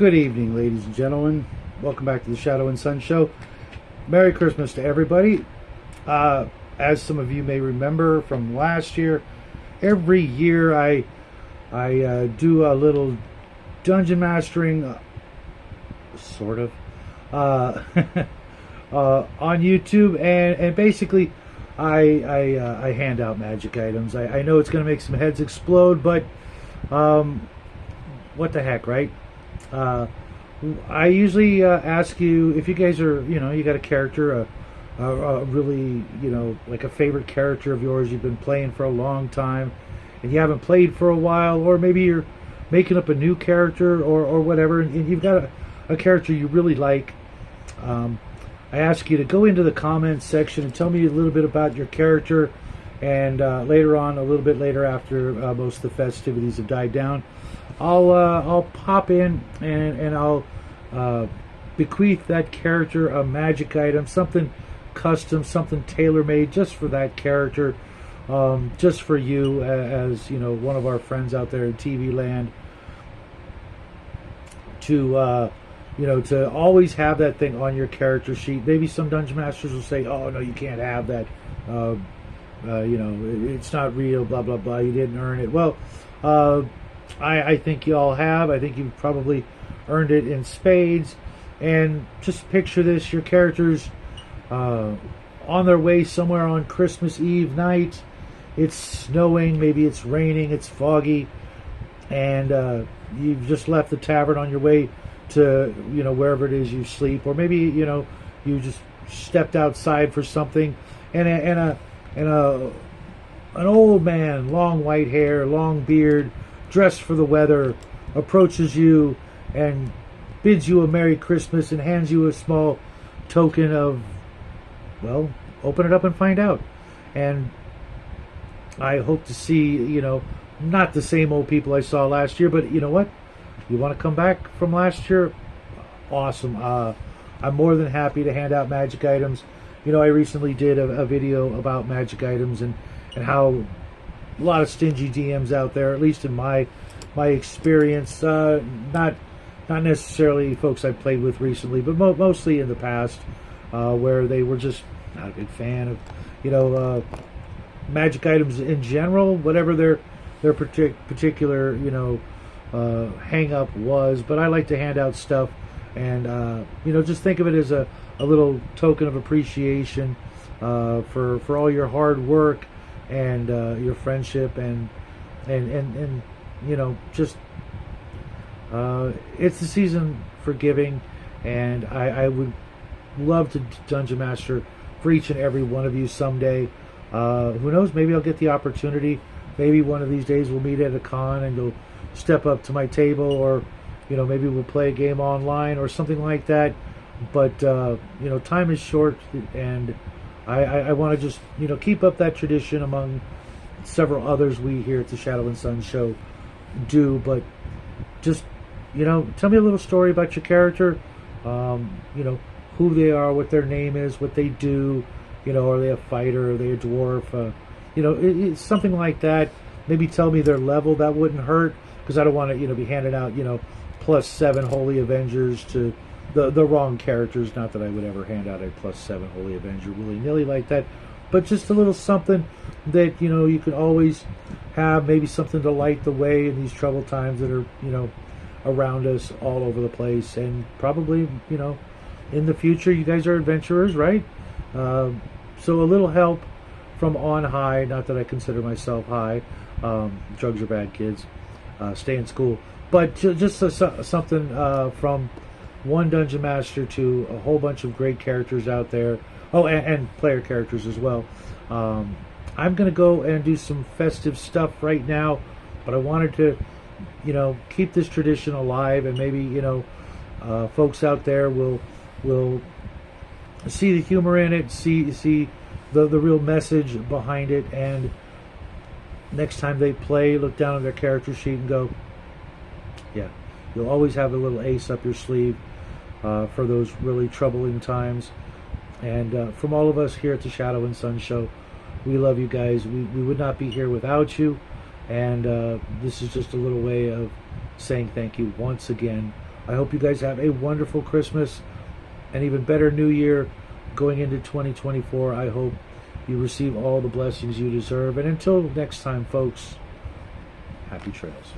Good evening, ladies and gentlemen. Welcome back to the Shadow and Sun Show. Merry Christmas to everybody. As some of you may remember from last year, every year I do a little dungeon mastering, sort of, on YouTube, and basically I hand out magic items. I know it's going to make some heads explode, but what the heck, right? I usually ask you if you guys are, you got a character, a really, like a favorite character of yours you've been playing for a long time, and you haven't played for a while, or maybe you're making up a new character or whatever, and you've got a character you really like. I ask you to go into the comments section and tell me a little bit about your character, and later on, a little bit later after most of the festivities have died down, I'll pop in and I'll bequeath that character a magic item, something custom, something tailor-made just for that character, just for you, as one of our friends out there in TV land, to to always have that thing on your character sheet. Maybe some dungeon masters will say, "Oh no, you can't have that. It's not real. Blah blah blah. You didn't earn it." Well, I think you all have. I think you've probably earned it in spades. And just picture this: your character's on their way somewhere on Christmas Eve night. It's snowing, maybe it's raining, it's foggy, and you've just left the tavern on your way to wherever it is you sleep, or maybe you just stepped outside for something, and an old man, long white hair, long beard, dressed for the weather, approaches you and bids you a Merry Christmas and hands you a small token of, well, open it up and find out. And I hope to see, not the same old people I saw last year, but you know what? You want to come back from last year? Awesome. I'm more than happy to hand out magic items. I recently did a video about magic items and how a lot of stingy DMs out there, at least in my experience, not necessarily folks I've played with recently, but mostly in the past, where they were just not a big fan of magic items in general, whatever their particular hang up was. But I like to hand out stuff, and just think of it as a little token of appreciation for all your hard work and your friendship, and just it's the season for giving, and I would love to dungeon master for each and every one of you someday. Who knows, maybe I'll get the opportunity. Maybe one of these days we'll meet at a con and you'll step up to my table, or maybe we'll play a game online or something like that. But time is short, and I want to just keep up that tradition among several others we here at the Shadow and Sun Show do. But just tell me a little story about your character, who they are, what their name is, what they do, are they a fighter, are they a dwarf, it's something like that. Maybe tell me their level. That wouldn't hurt, because I don't want to be handing out +7 Holy Avengers to the wrong characters. Not that I would ever hand out a +7 Holy Avenger willy-nilly like that, but just a little something that you can always have, maybe something to light the way in these troubled times that are around us all over the place. And probably in the future, you guys are adventurers, right? So a little help from on high. Not that I consider myself high. Drugs are bad, kids. Stay in school. But just something from one dungeon master to a whole bunch of great characters out there. Oh, and player characters as well. I'm going to go and do some festive stuff right now, but I wanted to keep this tradition alive, and maybe folks out there will see the humor in it, see the real message behind it, and next time they play, look down at their character sheet and go, yeah, you'll always have a little ace up your sleeve for those really troubling times. And from all of us here at the Shadow and Sun Show, we love you guys. We would not be here without you, and this is just a little way of saying thank you once again I hope you guys have a wonderful Christmas, an even better New Year going into 2024. I hope you receive all the blessings you deserve. And until next time, folks, happy trails.